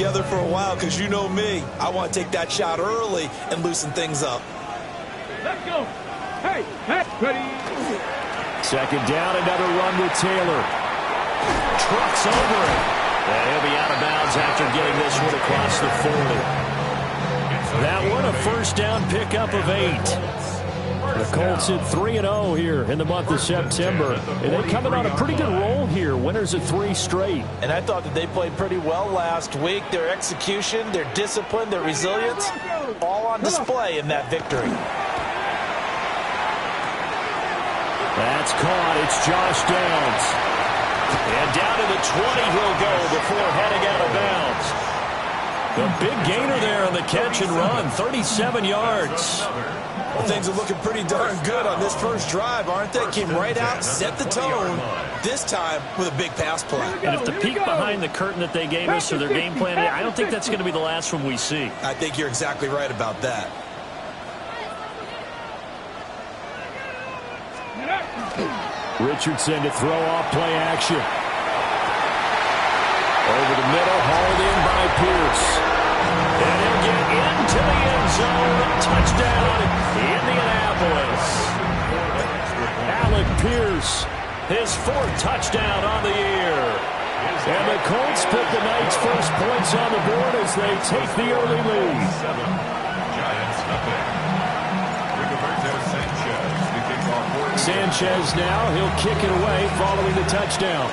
together for a while, because you know me. I want to take that shot early and loosen things up. Let's go. Hey, ready. Second down, another run with Taylor. Trucks over it. And he'll be out of bounds after getting this one across the 40. That one a first down pickup of 8. The Colts hit 3-0 here in the month of September. And they're coming on a pretty good roll here. Winners of 3 straight. And I thought that they played pretty well last week. Their execution, their discipline, their resilience, all on display in that victory. That's caught. It's Josh Downs. And down to the 20 he'll go before heading out of bounds. The big gainer there on the catch and run, 37 yards. Well, things are looking pretty darn good on this first drive, aren't they? Came right out, set the tone, this time with a big pass play. And if the peek behind the curtain that they gave us or their game plan, I don't think that's going to be the last one we see. I think you're exactly right about that. Richardson to throw off play action. Over the middle, hauled in by Pierce. And he'll get into the end zone. Touchdown, Indianapolis. Alec Pierce, his 4th touchdown on the year. And the Colts put the Knights' first points on the board as they take the early lead. Sanchez now, he'll kick it away following the touchdown.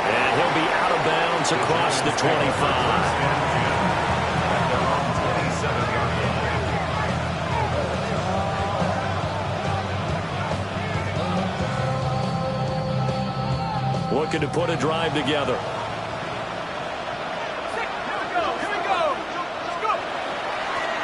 And he'll be out of bounds across the 25. Looking to put a drive together.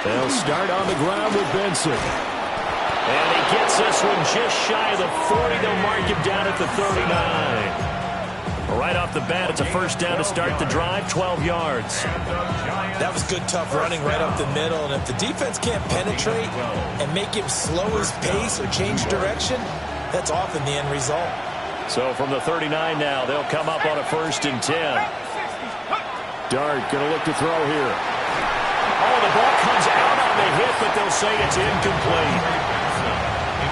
They'll start on the ground with Benson. And he gets this one just shy of the 40. They'll mark him down at the 39. Right off the bat, it's a first down to start the drive, 12 yards. That was good, tough running right up the middle. And if the defense can't penetrate and make him slow his pace or change direction, that's often the end result. So from the 39 now, they'll come up on a 1st and 10. Dart going to look to throw here. Oh, the ball comes out on the hit, but they'll say it's incomplete.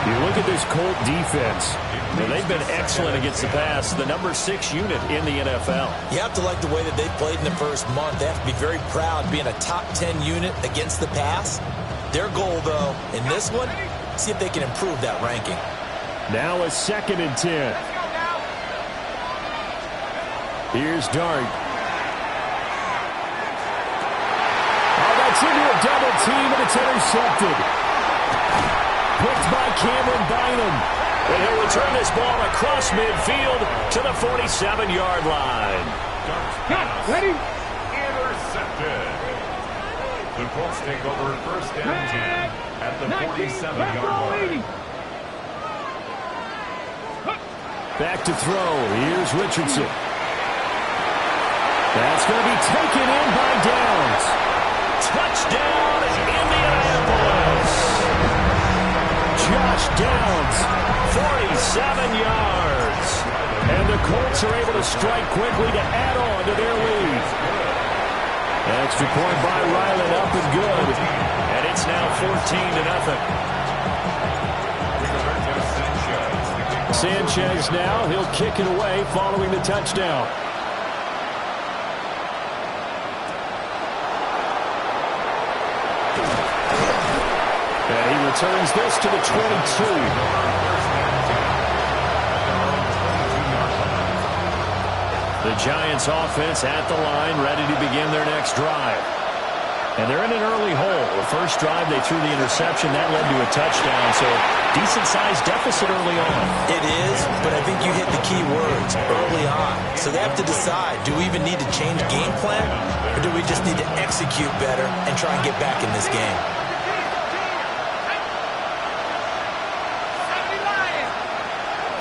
You look at this Colt defense. Well, they've been excellent against the pass, the number 6 unit in the NFL. You have to like the way that they played in the first month. They have to be very proud being a top 10 unit against the pass. Their goal, though, in this one, see if they can improve that ranking. Now a 2nd and 10. Here's Dart. It's into a double team, and it's intercepted. Picked by Cameron Bynum. And he'll return this ball across midfield to the 47-yard line. Ready? Intercepted. The Colts take over 1st and 10 at the 47-yard line. Back to throw. Here's Richardson. That's going to be taken in by Downs. Touchdown, Indianapolis. Josh Downs, 47 yards. And the Colts are able to strike quickly to add on to their lead. Extra point by Ryland, up and good. And it's now 14-0. Sanchez now, he'll kick it away following the touchdown. And he returns this to the 22. The Giants offense at the line, ready to begin their next drive. And they're in an early hole. The first drive, they threw the interception. That led to a touchdown, so decent-sized deficit early on. It is, but I think you hit the key words, early on. So they have to decide, do we even need to change game plan, or do we just need to execute better and try and get back in this game?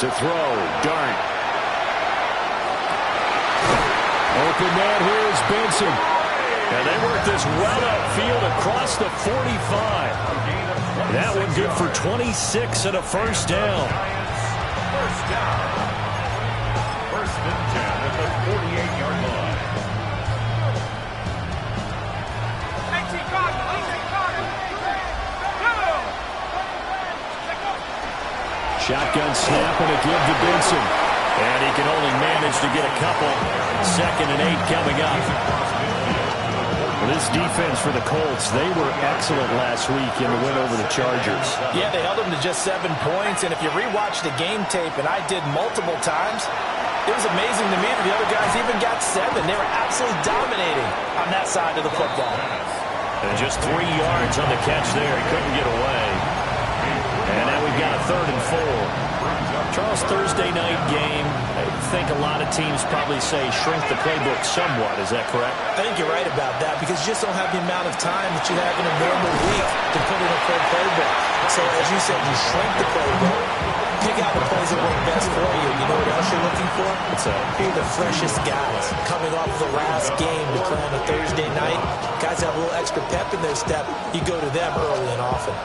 To throw, Dart. Open man, here's Benson. And they work this well upfield across the 45. That one good for 26 and a first down. down. First and 10 at the 48-yard line. Shotgun snap and a give to Benson. And he can only manage to get a couple. 2nd and 8 coming up. This defense for the Colts, they were excellent last week in the win over the Chargers. Yeah, they held them to just 7 points. And if you rewatch the game tape, and I did multiple times, it was amazing to me that the other guys even got 7. They were absolutely dominating on that side of the football. And just 3 yards on the catch there. He couldn't get away. And now we've got a 3rd and 4. Charles, Thursday night game, I think a lot of teams probably say shrink the playbook somewhat. Is that correct? I think you're right about that because you just don't have the amount of time that you have in a normal week to put in a full playbook. So as you said, you shrink the playbook, pick out the plays that work best for you. You know what else you're looking for? Who are the freshest guys coming off the last game to play on a Thursday night? Guys have a little extra pep in their step. You go to them early and often.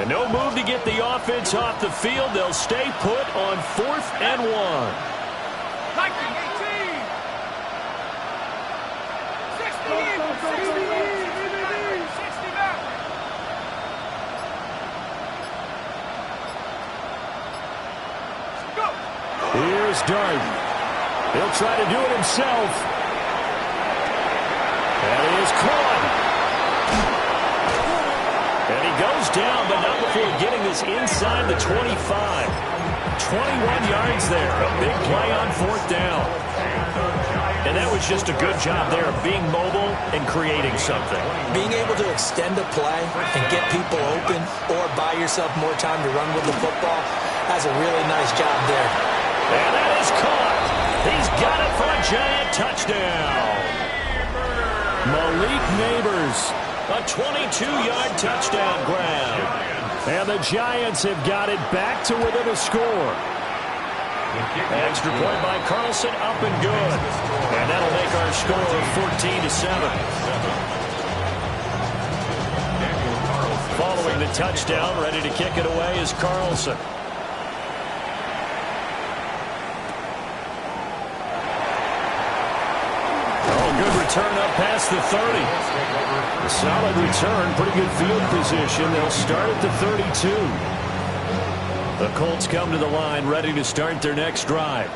No move to get the offense off the field. They'll stay put on 4th and 1. 19, 18. 60 back. Go. Here's Dart. He'll try to do it himself. That is caught. And he goes down, but not before getting this inside the 25. 21 yards there. A big play on 4th down. And that was just a good job there of being mobile and creating something. Being able to extend a play and get people open or buy yourself more time to run with the football, that's a really nice job there. And that is caught. He's got it for a giant touchdown. Malik Neighbors. A 22-yard touchdown grab. And the Giants have got it back to within a score. Extra point by Carlson, up and good. And that'll make our score 14-7. Following the touchdown, ready to kick it away is Carlson. Good return up past the 30. A solid return, pretty good field position. They'll start at the 32. The Colts come to the line, ready to start their next drive.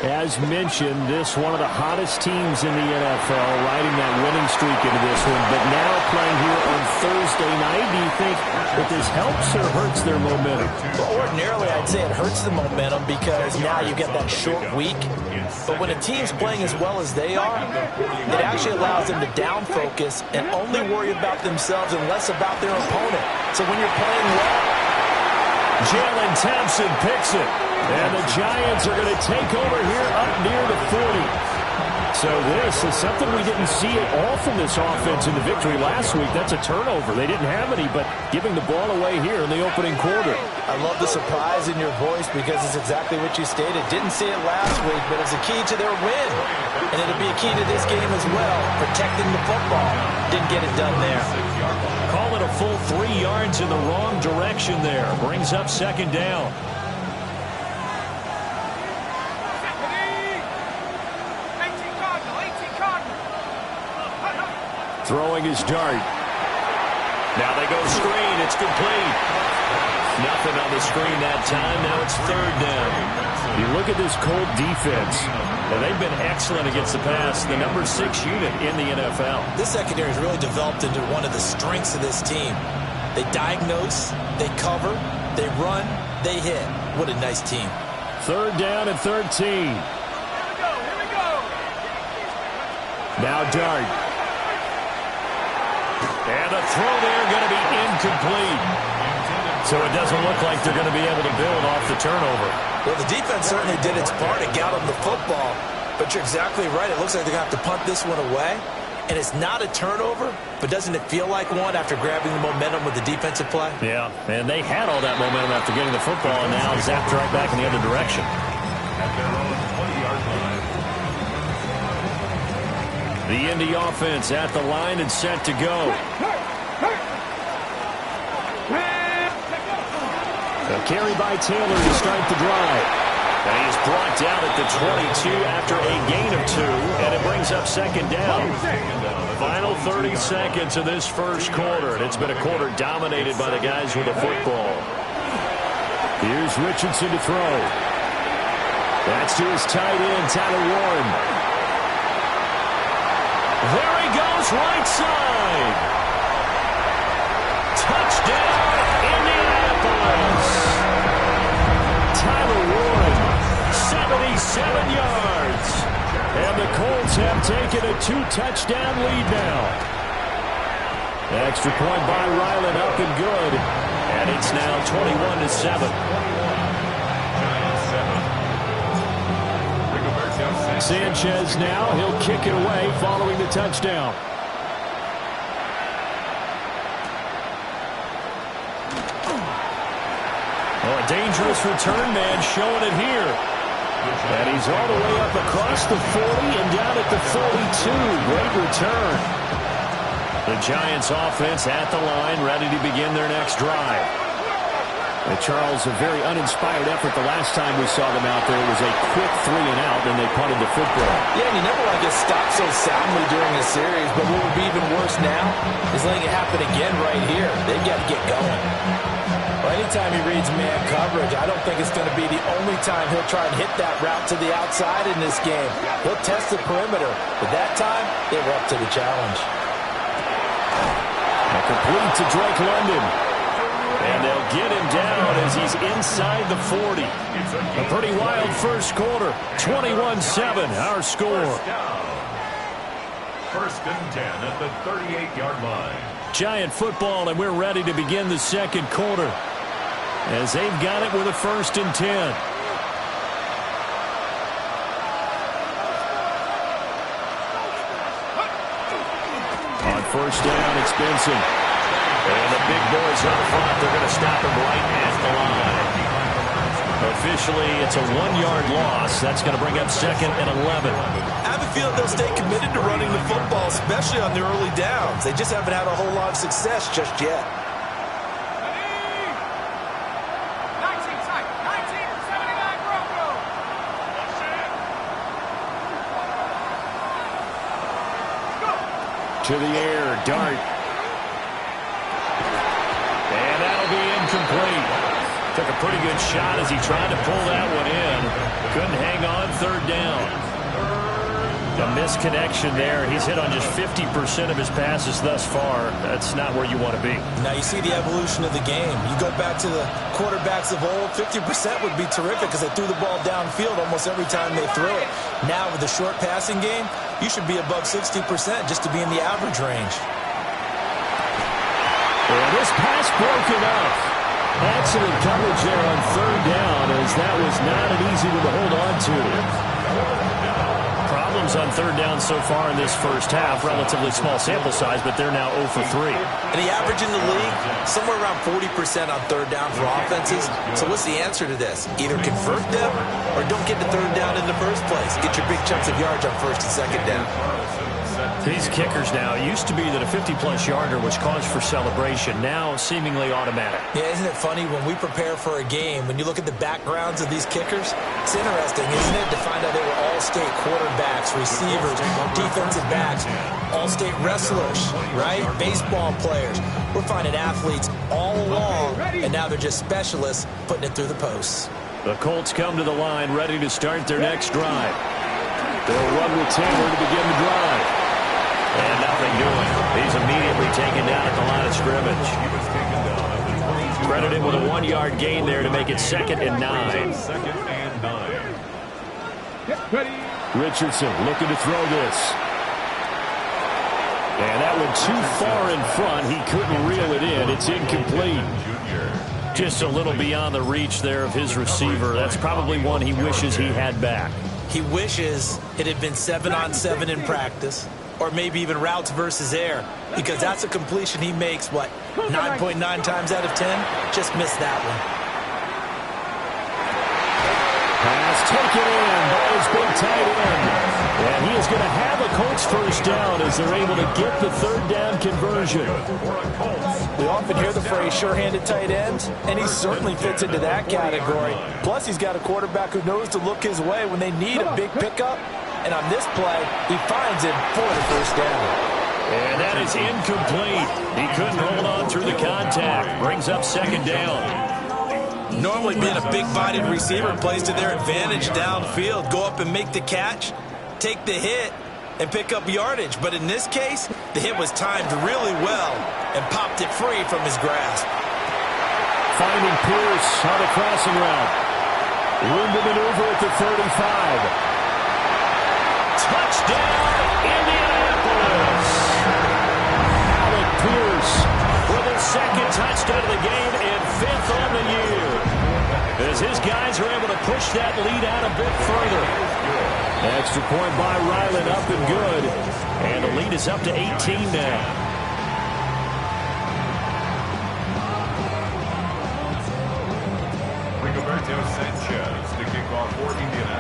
As mentioned, this one of the hottest teams in the NFL, riding that winning streak into this one, but now playing here on Thursday night. Do you think that this helps or hurts their momentum? Well, ordinarily, I'd say it hurts the momentum because now you get that short week. But when a team's playing as well as they are, it actually allows them to down focus and only worry about themselves and less about their opponent. So when you're playing well, Jalen Thompson picks it. And the Giants are going to take over here up near the 40. So this is something we didn't see at all from this offense in the victory last week. That's a turnover. They didn't have any, but giving the ball away here in the opening quarter. I love the surprise in your voice because it's exactly what you stated. Didn't see it last week, but it's a key to their win. And it'll be a key to this game as well, protecting the football. Didn't get it done there. Call it a full 3 yards in the wrong direction there. Brings up 2nd down. Throwing his dart. Now they go screen. It's complete. Nothing on the screen that time. Now it's 3rd down. You look at this Colt defense, and they've been excellent against the pass. The number 6 unit in the NFL. This secondary has really developed into one of the strengths of this team. They diagnose, they cover, they run, they hit. What a nice team. 3rd down and 13. Here we go. Now Dart. And a throw there going to be incomplete. So it doesn't look like they're going to be able to build off the turnover. Well, the defense certainly did its part. It got them the football. But you're exactly right. It looks like they're going to have to punt this one away. And it's not a turnover, but doesn't it feel like one after grabbing the momentum with the defensive play? Yeah, and they had all that momentum after getting the football, and now zapped right back in the other direction. At their own 20-yard line. The Indy offense at the line and set to go. A carry by Taylor to start the drive. And he's brought down at the 22 after a gain of 2, and it brings up second down. Final 30 seconds of this first quarter, and it's been a quarter dominated by the guys with the football. Here's Richardson to throw. That's to his tight end, Tyler Warren. There he goes, right side. Touchdown, Indianapolis. Tyler Warren, 77 yards. And the Colts have taken a 2-touchdown lead now. Extra point by Ryland, up and good. And it's now 21-7. Sanchez now, he'll kick it away following the touchdown. Oh, a dangerous return man showing it here. And he's all the way up across the 40 and down at the 42. Great return. The Giants offense at the line, ready to begin their next drive. And Charles, a very uninspired effort the last time we saw them out there. It was a quick 3 and out, and they punted the football. Yeah, and you never want to get stopped so soundly during a series, but what would be even worse now is letting it happen again right here. They've got to get going. Well, anytime he reads man coverage, I don't think it's going to be the only time he'll try and hit that route to the outside in this game. He'll test the perimeter, but that time, they were up to the challenge. A complete to Drake London. And they'll get him down as he's inside the 40. A pretty wild first quarter. 21-7, our score. First and 10 at the 38-yard line. Giant football, and we're ready to begin the second quarter. As they've got it with a 1st and 10. On first down, it's Benson. And the big boys up front, they're going to stop him right at the line. Officially, it's a 1-yard loss. That's going to bring up 2nd and 11. I have a feeling they'll stay committed to running the football, especially on the early downs. They just haven't had a whole lot of success just yet. 19 tight, 19, 79 Bronco. To the air, Dart. And that'll be incomplete. Took a pretty good shot as he tried to pull that one in. Couldn't hang on, 3rd down. A misconnection there. He's hit on just 50% of his passes thus far. That's not where you want to be. Now you see the evolution of the game. You go back to the quarterbacks of old, 50% would be terrific because they threw the ball downfield almost every time they threw it. Now with the short passing game, you should be above 60% just to be in the average range. Well, this pass broken up. Excellent coverage there on 3rd down, as that was not an easy one to hold on to. Problems on 3rd down so far in this first half. Relatively small sample size, but they're now 0 for 3. And the average in the league, somewhere around 40% on 3rd down for offenses. So what's the answer to this? Either convert them or don't get to 3rd down in the first place. Get your big chunks of yards on 1st and 2nd down. These kickers now, it used to be that a 50-plus yarder was cause for celebration. Now seemingly automatic. Yeah, isn't it funny when we prepare for a game, when you look at the backgrounds of these kickers, it's interesting, isn't it, to find out they were all-state quarterbacks, receivers, defensive backs, all-state wrestlers, right? Baseball players. We're finding athletes all along, and now they're just specialists putting it through the posts. The Colts come to the line ready to start their next drive. They'll run with Taylor to begin the drive. And nothing doing. He's immediately taken down at the line of scrimmage. Credited with a 1-yard gain there to make it 2nd and 9. Richardson looking to throw this. And that one too far in front. He couldn't reel it in. It's incomplete. Just a little beyond the reach there of his receiver. That's probably one he wishes he had back. He wishes it had been 7-on-7 in practice, or maybe even routes versus air, because that's a completion he makes, what, 9.9 times out of 10? Just missed that one. Pass taken in by his big tight end. And he is going to have a Colts first down as they're able to get the third down conversion. We often hear the phrase sure-handed tight ends, and he certainly fits into that category. Plus, he's got a quarterback who knows to look his way when they need a big pickup. And on this play, he finds him for the first down. And that is incomplete. He couldn't hold on through the contact. Brings up second down. Normally being a big-bodied receiver plays to their advantage downfield. Go up and make the catch, take the hit, and pick up yardage. But in this case, the hit was timed really well and popped it free from his grasp. Finding Pierce on the crossing route. Room to maneuver at the 35. Touchdown, Indianapolis! Alec Pierce with his second touchdown of the game and 5th on the year. As his guys are able to push that lead out a bit further. Extra point by Ryland, up and good. And the lead is up to 18 now.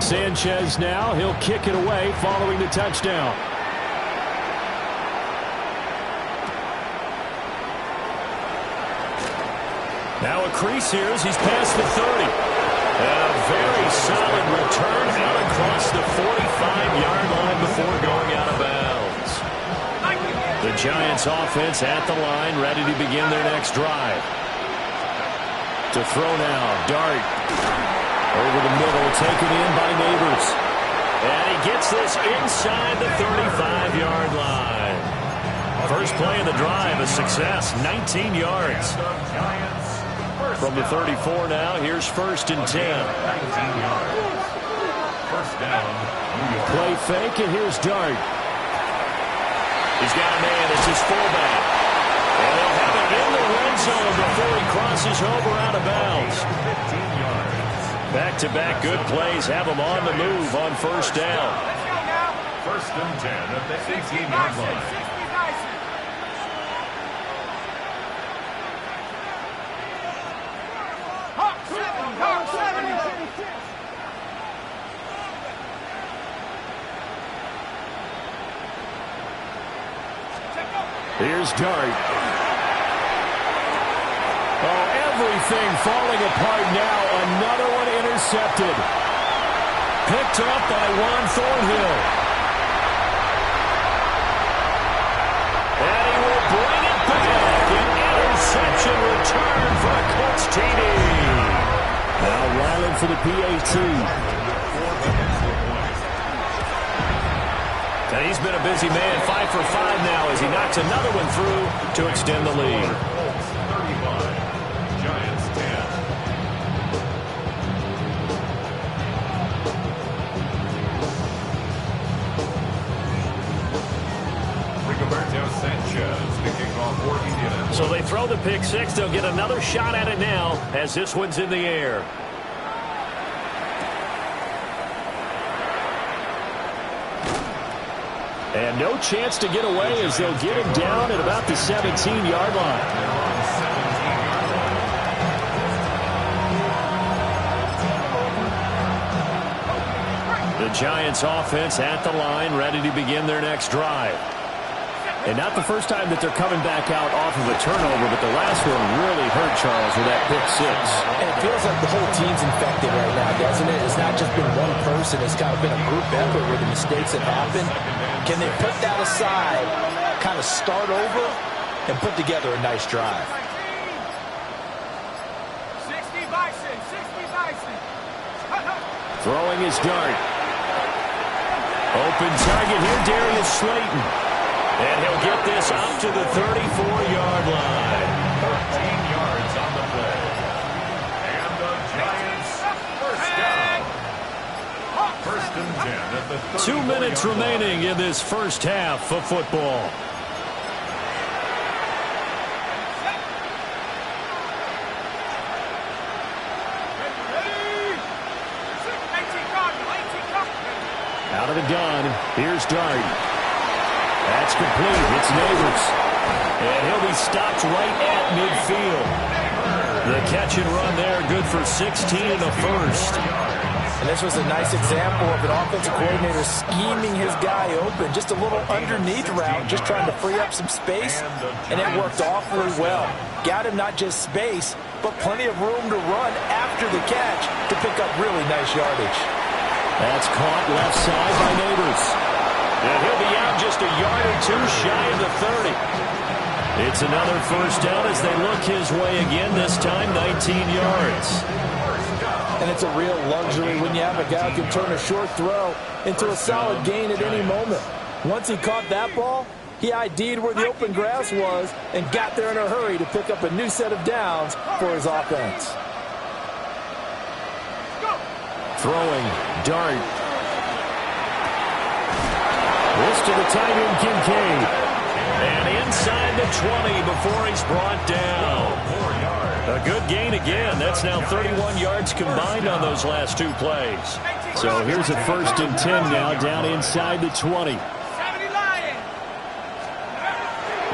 Sanchez now, he'll kick it away following the touchdown. Now a crease here as he's past the 30. And a very solid return out across the 45-yard line before going out of bounds. The Giants offense at the line, ready to begin their next drive. To throw now, Dart. Over the middle, taken in by Neighbors. And he gets this inside the 35-yard line. First play of the drive, a success, 19 yards. From the 34 now, here's 1st and 10. 19 yards. First down. Play fake, and here's Dart. He's got a man, it's his fullback. And they'll have it in the red zone before he crosses over out of bounds. 15 yards. Back-to-back good plays have him on the move on first down. Let's go now. 1st and 10 at the 18-yard line. 60 Dyson. Hawk 70, Hawk 70. Here's Dart. Oh, everything falling apart now. Another one intercepted. Picked up by Juan Thornhill. And he will bring it back. An interception return for a Colts TD. Now Ryland for the PAT. And he's been a busy man, 5 for 5 now as he knocks another one through to extend the lead. 35, Giants 10. Rigoberto Sanchez, the kickoff for Indianapolis. So they throw the pick six. They'll get another shot at it now as this one's in the air. And no chance to get away as they'll get him down at about the 17-yard line. The Giants offense at the line, ready to begin their next drive. And not the first time that they're coming back out off of a turnover, but the last one really hurt Charles with that pick six. And it feels like the whole team's infected right now, doesn't it? It's not just been one person. It's kind of been a group effort where the mistakes have happened. Can they put that aside, kind of start over, and put together a nice drive? 60 Bison, 60 Bison. Throwing his Dart. Open target here, Darius Slayton. And he'll get this up to the 34-yard line. 13 yards on the play. And the Giants first down. 1st and 10 at the 2 minutes remaining in this first half of football. Out of the gun, here's Dart. That's complete. It's Neighbors. And he'll be stopped right at midfield. The catch and run there, good for 16 and a first. And this was a nice example of an offensive coordinator scheming his guy open. Just a little underneath route, just trying to free up some space, and it worked awfully well. Got him not just space, but plenty of room to run after the catch to pick up really nice yardage. That's caught left side by Neighbors. And he'll be out just a yard or two shy of the 30. It's another first down as they look his way again, this time 19 yards. And it's a real luxury when you have a guy who can turn a short throw into a solid gain at any moment. Once he caught that ball, he ID'd where the open grass was and got there in a hurry to pick up a new set of downs for his offense. Throwing, Dart. This to the tight end, Kincaid. And inside the 20 before he's brought down. A good gain again. That's now 31 yards combined on those last two plays. So here's a 1st and 10 now down inside the 20.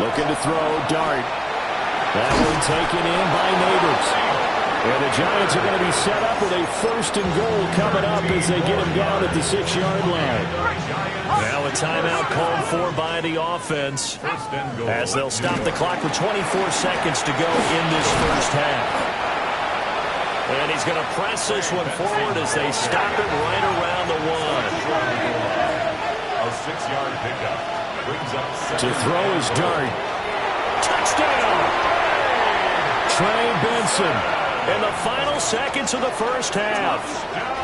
Looking to throw, Dart. That one taken in by Neighbors. And the Giants are going to be set up with a 1st and goal coming up as they get him down at the 6-yard line. Now a timeout called for by the offense as they'll stop the clock with 24 seconds to go in this first half. And he's going to press this one forward as they stop it right around the 1. A 6-yard pickup brings up to throw is Dart. Touchdown! Trey Benson. In the final seconds of the first half.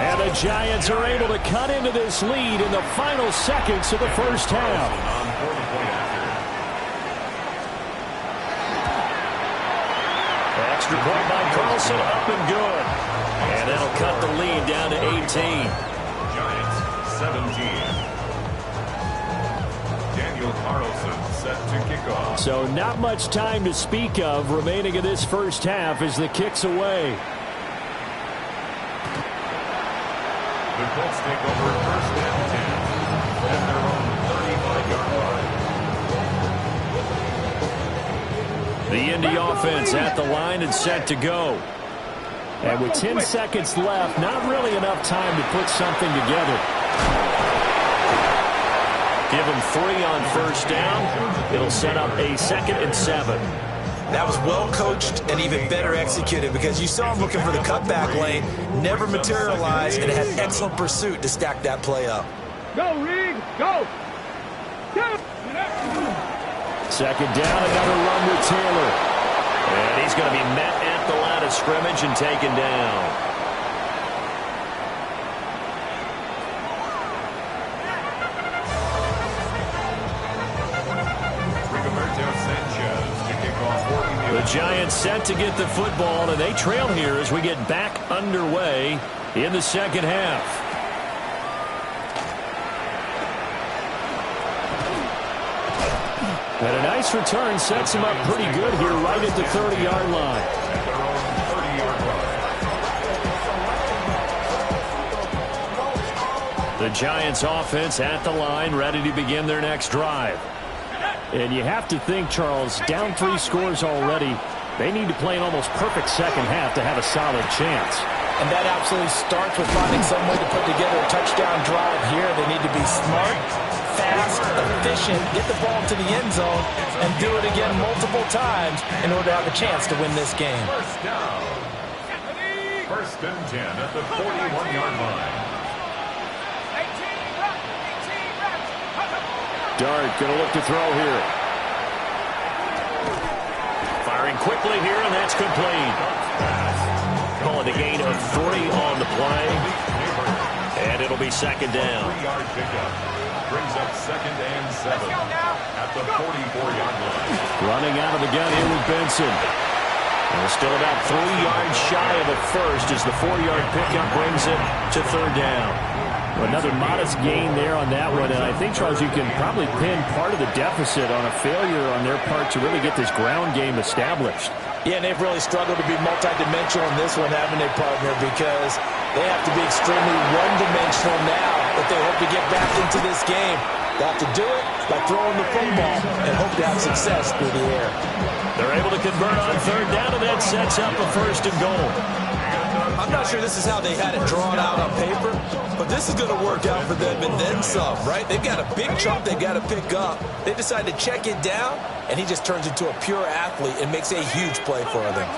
And the Giants are able to cut into this lead in the final seconds of the first half. Extra point by Carlson, up and good. And that'll cut the lead down to 18. Giants 17. Daniel Carlson set to kick off. So not much time to speak of remaining in this first half as the kick's away. The Colts take over 1st and 10 at their own 35-yard line. The Indy offense at the line and set to go. And with 10 seconds left, not really enough time to put something together. Give him 3 on 1st down. It'll set up a 2nd and 7. That was well coached and even better executed because you saw him looking for the cutback lane, never materialized, and had excellent pursuit to stack that play up. Go, Reed, go! Go! 2nd down, another run with Taylor. And he's going to be met at the line of scrimmage and taken down. The Giants set to get the football, and they trail here as we get back underway in the second half. And a nice return sets him up pretty good here right at the 30-yard line. The Giants offense at the line, ready to begin their next drive. And you have to think, Charles, down 3 scores already. They need to play an almost perfect second half to have a solid chance. And that absolutely starts with finding some way to put together a touchdown drive here. They need to be smart, fast, efficient, get the ball to the end zone, and do it again multiple times in order to have a chance to win this game. 1st down. 1st and 10 at the 41-yard line. Dart going to look to throw here. Firing quickly here, and that's complete. Calling a gain of 3 on the play. And it'll be 2nd down. 3-yard pickup brings up 2nd and 7 at the 44-yard line. Running out of the gun here with Benson. And we're still about 3 yards shy of the first as the 4-yard pickup brings it to 3rd down. Another modest gain there on that one, and I think, Charles, you can probably pin part of the deficit on a failure on their part to really get this ground game established. Yeah, and they've really struggled to be multidimensional in this one, haven't they, partner, because they have to be extremely one-dimensional now if they hope to get back into this game. They have to do it by throwing the football and hope to have success through the air. They're able to convert on 3rd down, and that sets up a 1st and goal. I'm not sure this is how they had it drawn out on paper, but this is going to work out for them and then some, right? They've got a big chunk they got to pick up. They decide to check it down, and he just turns into a pure athlete and makes a huge play for them.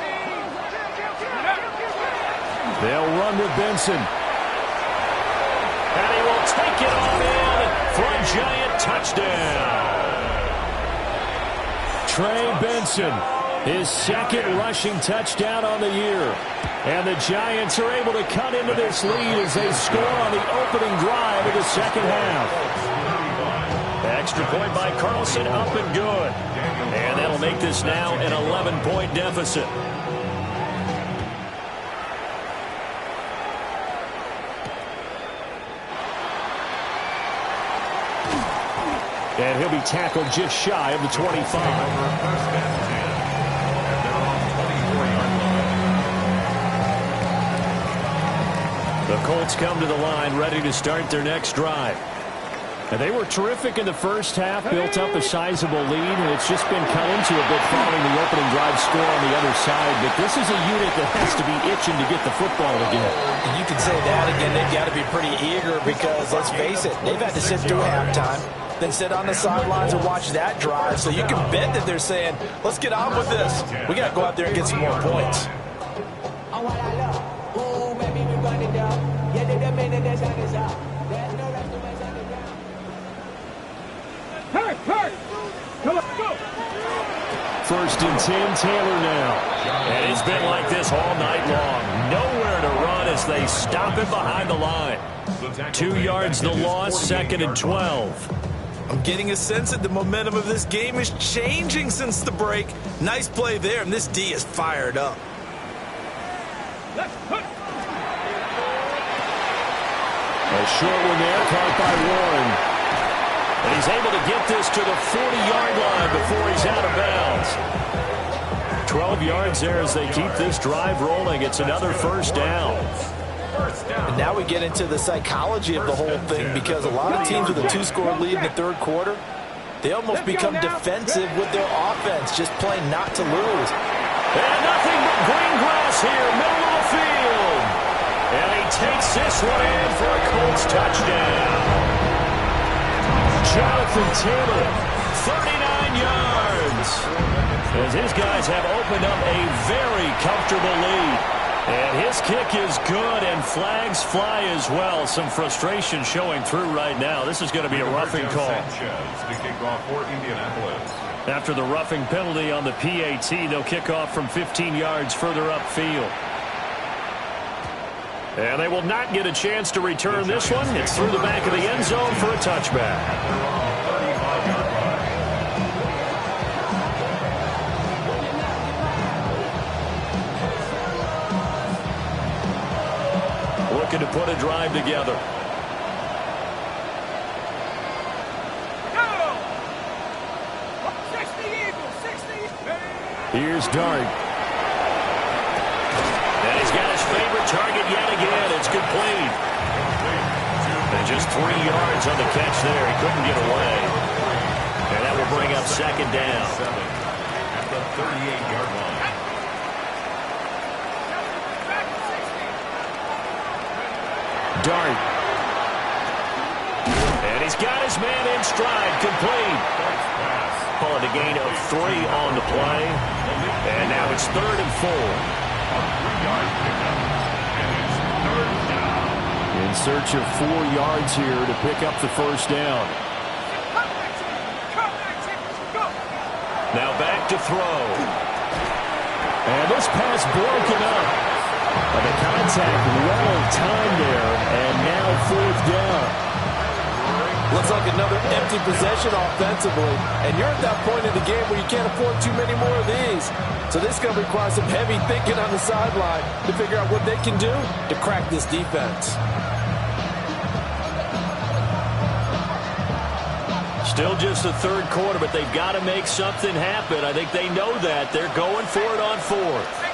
They'll run with Benson. And he will take it on in for a Giant touchdown. Trey Benson, his second rushing touchdown on the year. And the Giants are able to cut into this lead as they score on the opening drive of the second half. Extra point by Carlson, up and good. And that'll make this now an 11-point deficit. And he'll be tackled just shy of the 25. The Colts come to the line ready to start their next drive. And they were terrific in the first half, built up a sizable lead, and it's just been cut into a bit following the opening drive score on the other side. But this is a unit that has to be itching to get the football again. And you can say that again. They've got to be pretty eager because, let's face it, they've had to sit through halftime, then sit on the sidelines and watch that drive. So you can bet that they're saying, let's get on with this. We got to go out there and get some more points. First and 10, Taylor now. And it's been like this all night long. Nowhere to run as they stop him behind the line. 2 yards the loss, second and 12. I'm getting a sense that the momentum of this game is changing since the break. Nice play there, and this D is fired up. A short one there, caught by Warren. And he's able to get this to the 40-yard line before he's out of bounds. 12 yards there as they keep this drive rolling. It's another first down. And now we get into the psychology of the whole thing, because a lot of teams with a 2-score lead in the third quarter, they almost become defensive with their offense, just playing not to lose. And nothing but green grass here, middle of the field. And he takes this one in for a Colts touchdown. Jonathan Taylor, 39 yards. As his guys have opened up a very comfortable lead. And his kick is good, and flags fly as well. Some frustration showing through right now. This is going to be a roughing call. After the roughing penalty on the PAT, they'll kick off from 15 yards further upfield. And they will not get a chance to return this one. It's through the back of the end zone for a touchback. Looking to put a drive together. Here's Dart. And he's got his favorite target yet again. It's complete. And just 3 yards on the catch there. He couldn't get away. And that will bring up second down. At the 38-yard line. Dart. And he's got his man in stride. Complete. Call it a gain of 3 on the play. And now it's 3rd and 4. In search of 4 yards here to pick up the first down. Now back to throw. And this pass broken up. But the contact well timed there, and now 4th down. Looks like another empty possession offensively, and you're at that point in the game where you can't afford too many more of these. So this is going to require some heavy thinking on the sideline to figure out what they can do to crack this defense. Still just the third quarter, but they've got to make something happen. I think they know that. They're going for it on 4th.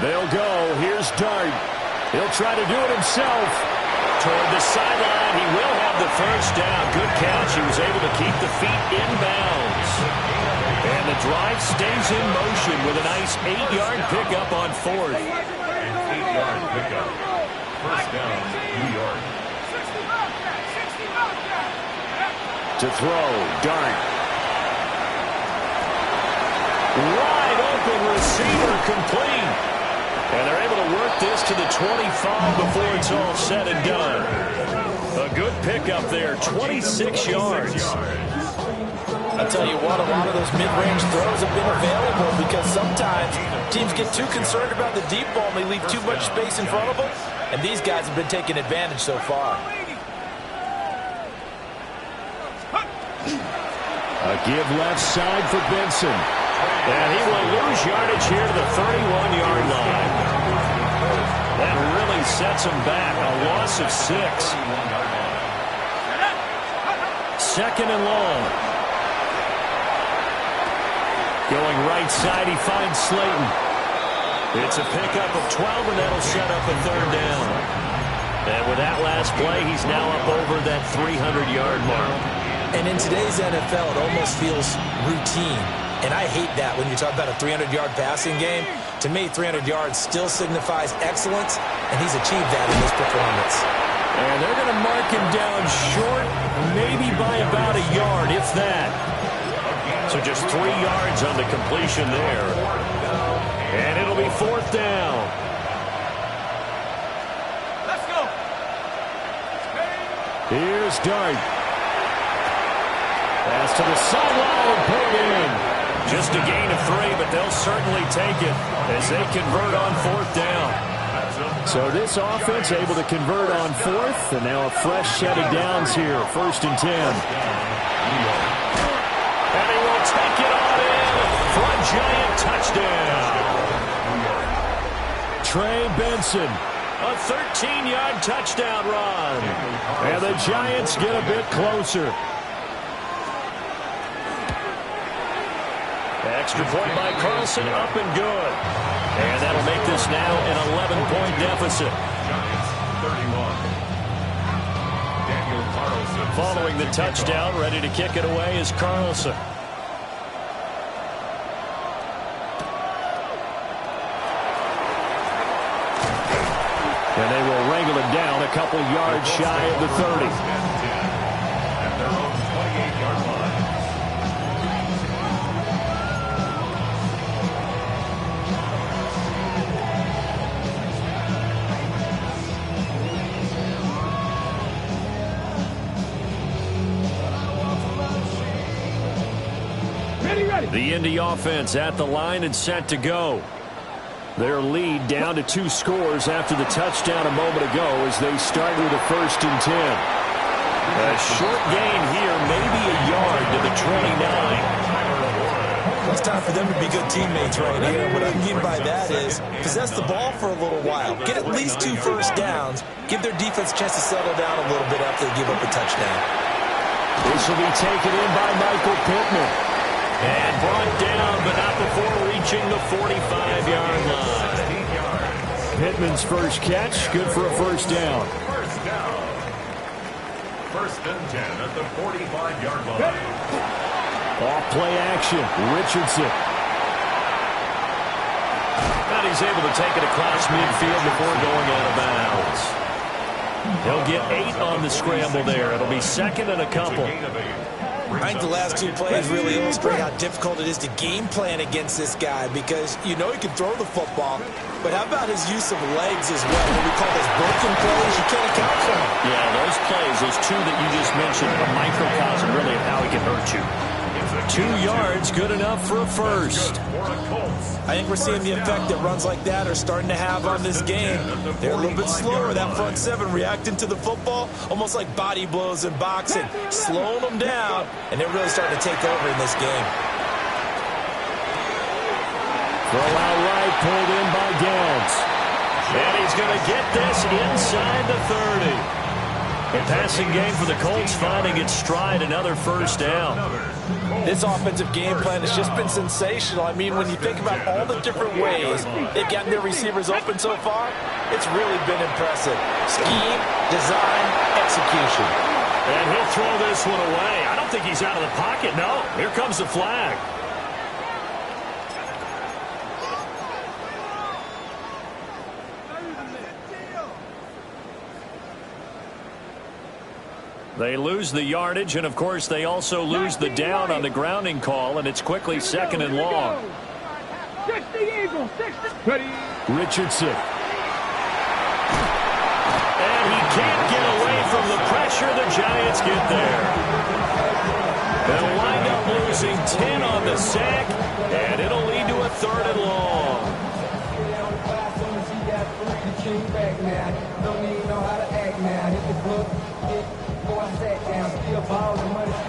They'll go. Here's Dart. He'll try to do it himself. toward the sideline. He will have the first down. Good catch. He was able to keep the feet in bounds. And the drive stays in motion with a nice 8-yard pickup on fourth. An 8-yard pickup. First down, New York. To throw, Dart. Wide open receiver, complete. And they're able to work this to the 25 before it's all said and done. A good pickup there, 26 yards. I'll tell you what, a lot of those mid-range throws have been available because sometimes teams get too concerned about the deep ball and they leave too much space in front of them, and these guys have been taking advantage so far. A give left side for Benson. And he will lose yardage here to the 31-yard line. That really sets him back, a loss of 6. Second and long. Going right side, he finds Slayton. It's a pickup of 12, and that'll set up a third down. And with that last play, he's now up over that 300-yard mark. And in today's NFL, it almost feels routine. And I hate that when you talk about a 300-yard passing game. To me, 300 yards still signifies excellence, and he's achieved that in this performance. And they're going to mark him down short, maybe by about a yard, if that. So just 3 yards on the completion there. And it'll be fourth down. Let's go. Here's Dart. Pass to the sideline, put it in. Just a gain of 3, but they'll certainly take it as they convert on fourth down. So this offense able to convert on fourth, and now a fresh set of downs here, first and 10. And he will take it all in for a giant touchdown. Trey Benson, a 13-yard touchdown run. And the Giants get a bit closer. Extra point by Carlson, up and good. And that'll make this now an 11-point deficit. Giants 31. Daniel Carlson. Following the touchdown, ready to kick it away is Carlson. And they will wrangle it down a couple yards shy of the 30. At their own 28-yard line. The Indy offense at the line and set to go. Their lead down to 2 scores after the touchdown a moment ago as they start with a first and 10. A short gain here, maybe a yard to the 29. It's time for them to be good teammates right here. What I mean by that is possess the ball for a little while. Get at least 2 first downs. Give their defense a chance to settle down a little bit after they give up a touchdown. This will be taken in by Michael Pittman. And brought down, but not before reaching the 45-yard line. Pittman's first catch, good for a first down. First down. First and 10 at the 45-yard line. Off play action, Richardson. And he's able to take it across midfield before going out of bounds. He'll get 8 on the scramble there. It'll be second and a couple. I think the last 2 plays really illustrate how difficult it is to game plan against this guy because you know he can throw the football, but how about his use of legs as well? What we call those broken plays, you can't account for them. Yeah, those plays, those 2 that you just mentioned, a microcosm really of how he can hurt you. 2 yards, good enough for a first. I think we're seeing the effect that runs like that are starting to have on this game. They're a little bit slower, that front 7 reacting to the football, almost like body blows in boxing, slowing them down, and they're really starting to take over in this game. Throw out right, pulled in by Downs. And he's going to get this inside the 30. The passing game for the Colts finding its stride, another first down. This offensive game plan has just been sensational. I mean, when you think about all the different ways they've gotten their receivers open so far, it's really been impressive. Scheme, design, execution. And he'll throw this one away. I don't think he's out of the pocket. No, here comes the flag. They lose the yardage, and, of course, they also lose the down on the grounding call, and it's quickly second and long. 60 Eagles, 60. Richardson. And he can't get away from the pressure. The Giants get there. They'll wind up losing 10 on the sack, and it'll lead to a third and long.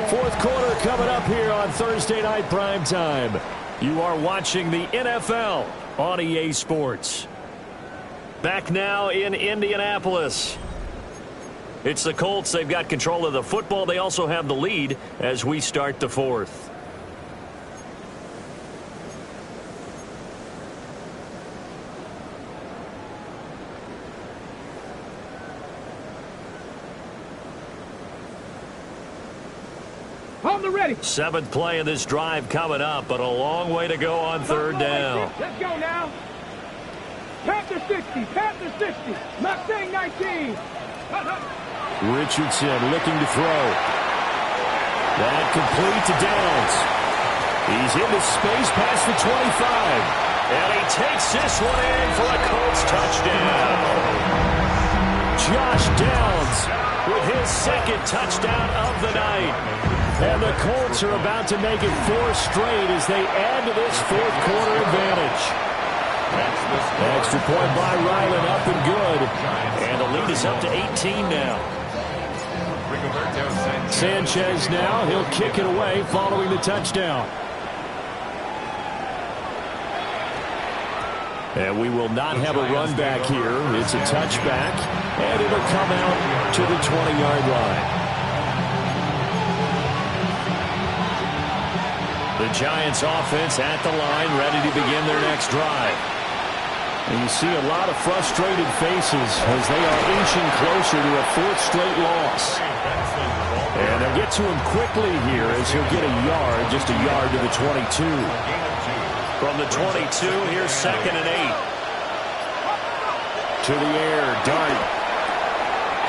Fourth quarter coming up here on Thursday Night Primetime. You are watching the NFL on EA Sports. Back now in Indianapolis. It's the Colts. They've got control of the football. They also have the lead as we start the fourth. On the ready. Seventh play of this drive coming up, but a long way to go on third down. Let's go now. Panther 60, Panther 60, Mustang 19. Richardson looking to throw. That complete to Downs. He's into space past the 25. And he takes this one in for a Colts touchdown. Josh Downs with his second touchdown of the night. And the Colts are about to make it 4 straight as they add to this fourth quarter advantage. Extra point by Ryland, up and good. And the lead is up to 18 now. Sanchez now, he'll kick it away following the touchdown. And we will not have a run back here. It's a touchback, and it'll come out to the 20-yard line. The Giants offense at the line, ready to begin their next drive. And you see a lot of frustrated faces as they are inching closer to a 4th straight loss. And they'll get to him quickly here as he'll get a yard, just a yard to the 22. From the 22, here's 2nd and 8. To the air, Dart.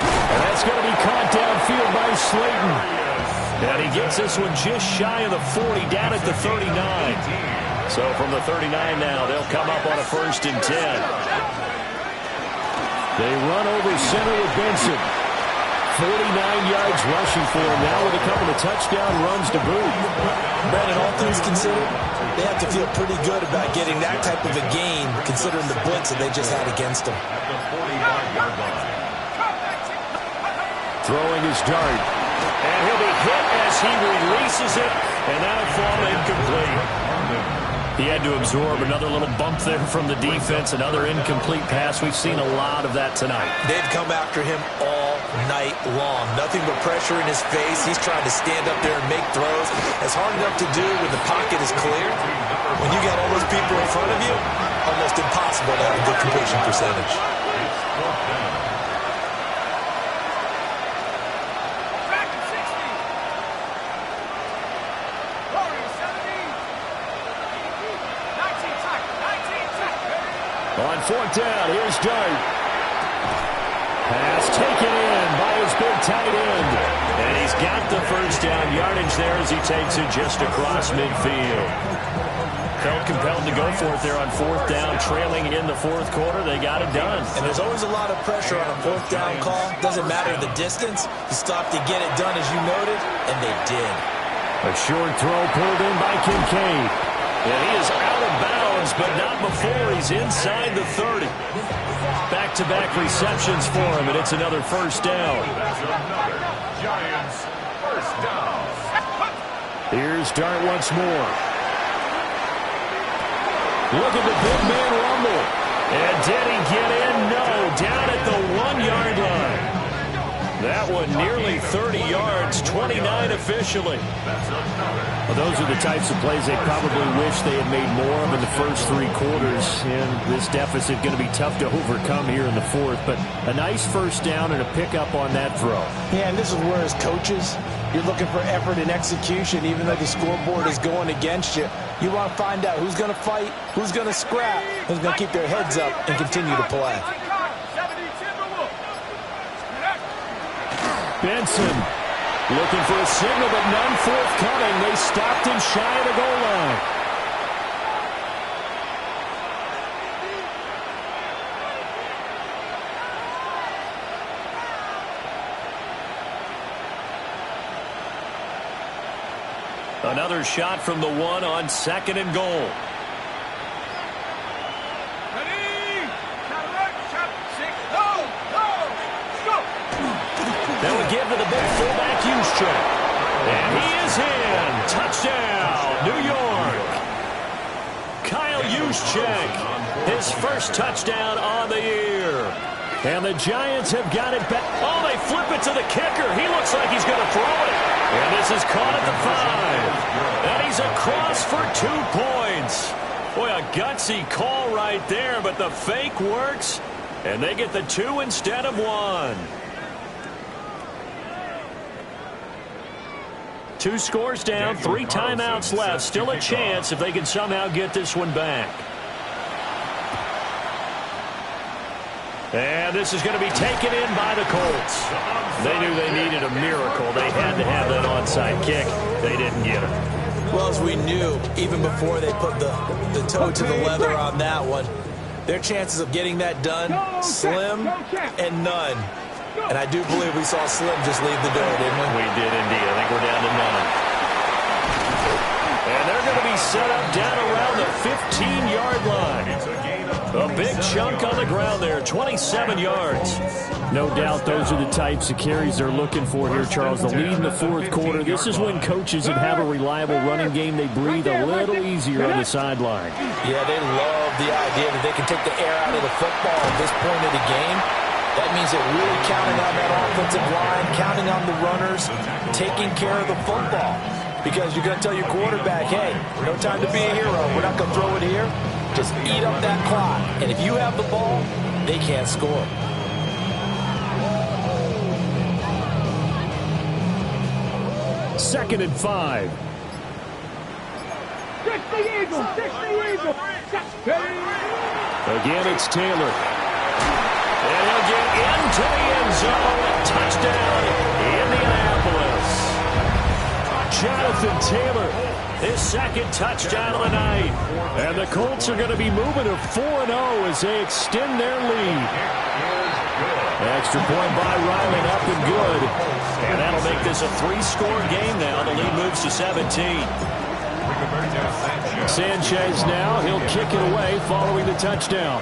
And that's going to be caught downfield by Slayton. And he gets this one just shy of the 40, down at the 39. So from the 39 now, they'll come up on a 1st and 10. They run over center with Benson. 49 yards rushing for him now with a couple of touchdown runs to boot. Brandon, all things considered, they have to feel pretty good about getting that type of a gain considering the blitz that they just had against them. Throwing his dart. And he'll be hit as he releases it, and that'll fall incomplete. He had to absorb another little bump there from the defense, another incomplete pass. We've seen a lot of that tonight. They've come after him all night long. Nothing but pressure in his face. He's trying to stand up there and make throws. It's hard enough to do when the pocket is clear. When you got all those people in front of you, almost impossible to have a good completion percentage. On 4th down, here's Dart. Pass taken in by his big tight end. And he's got the 1st down yardage there as he takes it just across midfield. Felt compelled to go for it there on 4th down, trailing in the 4th quarter. They got it done. And there's always a lot of pressure on a 4th down call. Doesn't matter the distance. You stop to get it done as you noted, and they did. A short throw pulled in by Kincaid. And he is out of bounds, but not before he's inside the 30. Back-to-back receptions for him, and it's another 1st down. Giants, 1st down. Here's Dart once more. Look at the big man rumble. And did he get in? No, down at the 1-yard line. That one nearly 30 yards, 29 officially. Well, those are the types of plays they probably wish they had made more of in the first 3 quarters. And this deficit going to be tough to overcome here in the fourth. But a nice first down and a pickup on that throw. Yeah, and this is where as coaches, you're looking for effort and execution, even though the scoreboard is going against you. You want to find out who's going to fight, who's going to scrap, who's going to keep their heads up and continue to play. Benson looking for a signal, but none forthcoming. They stopped him shy of the goal line. Another shot from the 1 on 2nd and goal. That would give to the big fullback Juszczyk. And he is in. Touchdown, New York. Kyle Juszczyk, his first touchdown on the year. And the Giants have got it back. Oh, they flip it to the kicker. He looks like he's going to throw it. And this is caught at the 5. And he's across for 2 points. Boy, a gutsy call right there, but the fake works. And they get the 2 instead of 1. 2 scores down, 3 timeouts left. Still a chance if they can somehow get this one back. And this is going to be taken in by the Colts. They knew they needed a miracle. They had to have that onside kick. They didn't get it. Well, as we knew, even before they put the toe to the leather on that one, their chances of getting that done, slim and none. And I do believe we saw Slim just leave the door, didn't we? We did indeed. I think we're down to none. And they're going to be set up down around the 15-yard line. A big chunk on the ground there, 27 yards. No doubt those are the types of carries they're looking for here, Charles. The lead in the fourth quarter. This is when coaches that have a reliable running game, they breathe a little easier on the sideline. Yeah, they love the idea that they can take the air out of the football at this point of the game. That means they're really counting on that offensive line, counting on the runners, taking care of the football. Because you're going to tell your quarterback, hey, no time to be a hero. We're not going to throw it here. Just eat up that clock. And if you have the ball, they can't score. Second and 5. 60 Eagles, 60 Eagles. Again, it's Taylor. And he'll get into the end zone. Touchdown, Indianapolis. Jonathan Taylor, his second touchdown of the night. And the Colts are going to be moving to 4-0 as they extend their lead. Extra point by Ryland, up and good. And that'll make this a 3-score game now. The lead moves to 17. Sanchez now, he'll kick it away following the touchdown.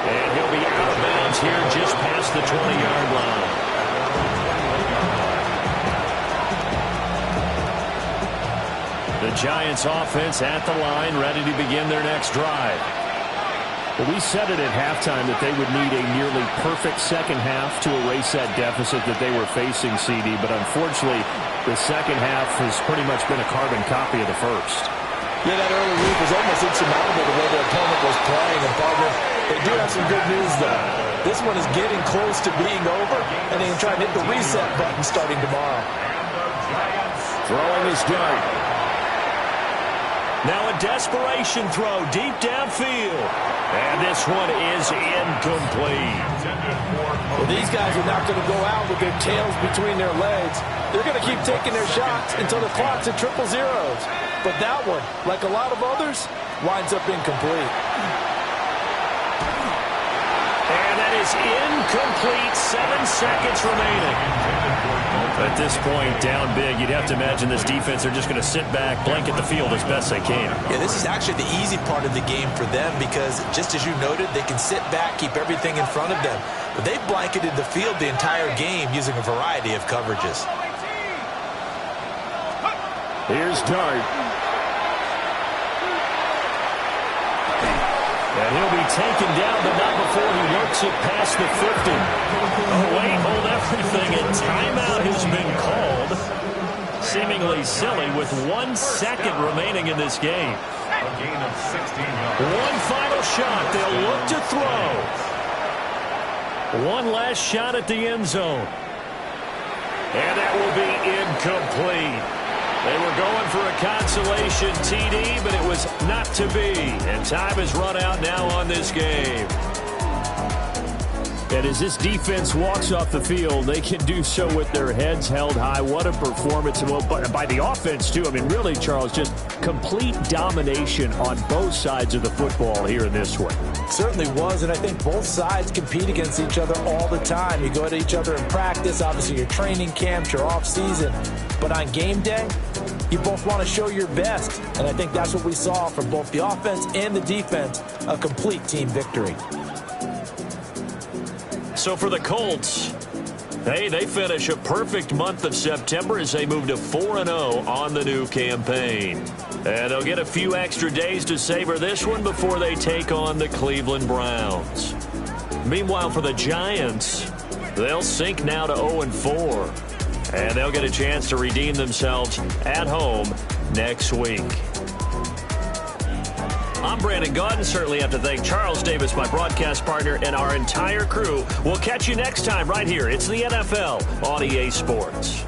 And he'll be out of bounds here just past the 20-yard line. The Giants offense at the line, ready to begin their next drive. Well, we said it at halftime that they would need a nearly perfect second half to erase that deficit that they were facing, CD. But unfortunately, the second half has pretty much been a carbon copy of the first. Yeah, that early lead was almost insurmountable the way their opponent was playing. And, partner, they do have some good news, though. This one is getting close to being over, and they can try and hit the reset button starting tomorrow. Throwing his dart. Now a desperation throw deep downfield. And this one is incomplete. Well, these guys are not going to go out with their tails between their legs. They're going to keep taking their shots until the clock's at 000. But that one, like a lot of others, winds up incomplete. And that is incomplete. 7 seconds remaining. At this point, down big, you'd have to imagine this defense are just going to sit back, blanket the field as best they can. Yeah, this is actually the easy part of the game for them because, just as you noted, they can sit back, keep everything in front of them. But they've blanketed the field the entire game using a variety of coverages. Here's Dart. And he'll be taken down, but not before he works it past the 50. Oh, wait, hold everything. A timeout has been called. Seemingly silly with 1 second remaining in this game. A gain of 16 yards. One final shot. They'll look to throw. One last shot at the end zone. And that will be incomplete. They were going for a consolation TD, but it was not to be. And time has run out now on this game. And as this defense walks off the field, they can do so with their heads held high. What a performance. Well, but by the offense, too. I mean, really, Charles, just complete domination on both sides of the football here in this one. Certainly was, and I think both sides compete against each other all the time. You go at each other in practice, obviously your training camps, your off-season. But on game day, you both want to show your best. And I think that's what we saw from both the offense and the defense, a complete team victory. So for the Colts, hey, they finish a perfect month of September as they move to 4-0 on the new campaign. And they'll get a few extra days to savor this one before they take on the Cleveland Browns. Meanwhile, for the Giants, they'll sink now to 0-4. And they'll get a chance to redeem themselves at home next week. I'm Brandon Gaudin. Certainly have to thank Charles Davis, my broadcast partner, and our entire crew. We'll catch you next time right here. It's the NFL on EA Sports.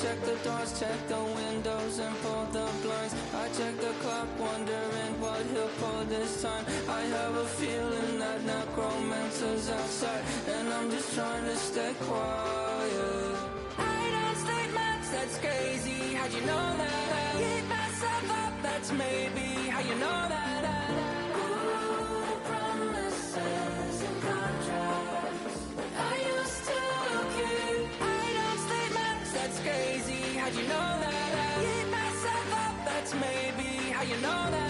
Check the doors, check the windows, and pull the blinds. I check the clock, wondering what he'll pull this time. I have a feeling that necromancer's outside, and I'm just trying to stay quiet. I don't state maps, that's crazy. How'd you know that? Keep myself up, that's maybe how you know that. Ooh, promises and contracts I used to keep. I don't state maps, that's crazy. How'd you know that? Keep myself up, that's maybe how you know that.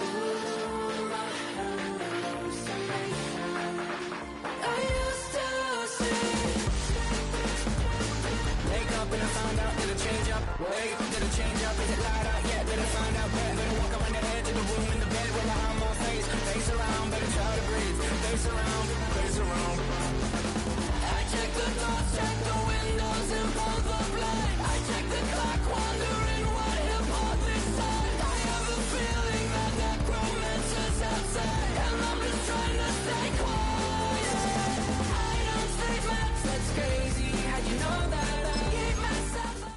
Ooh, my hallucination I used to see. Wake up and I found out, did it change up? Wake up, did it change up? Is it light out? Yeah, did I find out? Better walk around the edge of the room in the bed with my arm on face. Face around, better try to breathe. Face around, face around. I check the doors, check the windows, and pull the blind. I check the clock, wondering what he'll pull this time. I have a feeling that necromancer's outside, and I'm just trying to stay quiet. I don't state maps, that's crazy. How'd you know that? I keep myself up.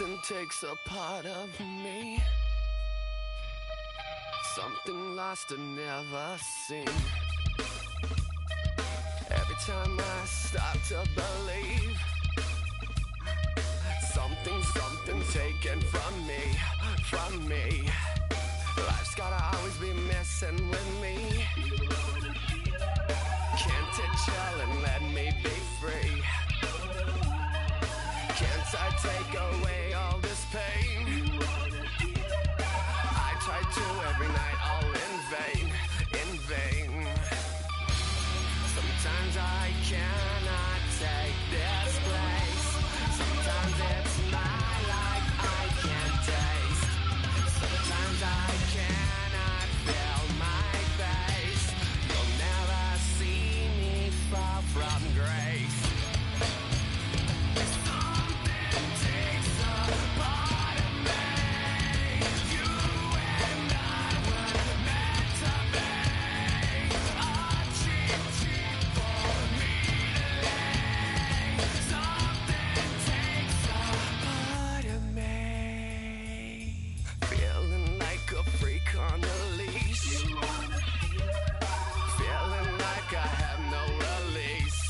Something takes a part of me. Something lost and never seen. Every time I start to believe, something's taken from me. Life's gotta always be messing with me. Can't it chill and let me be free? Can't I take away all this pain? I try to every night, all in vain. Sometimes I cannot take this place. Sometimes it's my life I can't taste. Sometimes I cannot feel my face. You'll never see me fall from grace. Something takes a part of me. You and I were meant to be. A cheap for me to lay. Something takes a part of me. Feeling like a freak on a leash. Feeling like I have no release.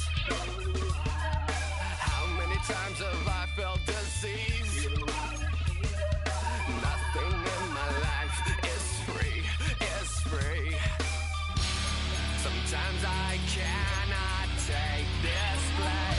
How many times have I felt disease? Nothing in my life is free. Sometimes I cannot take this place.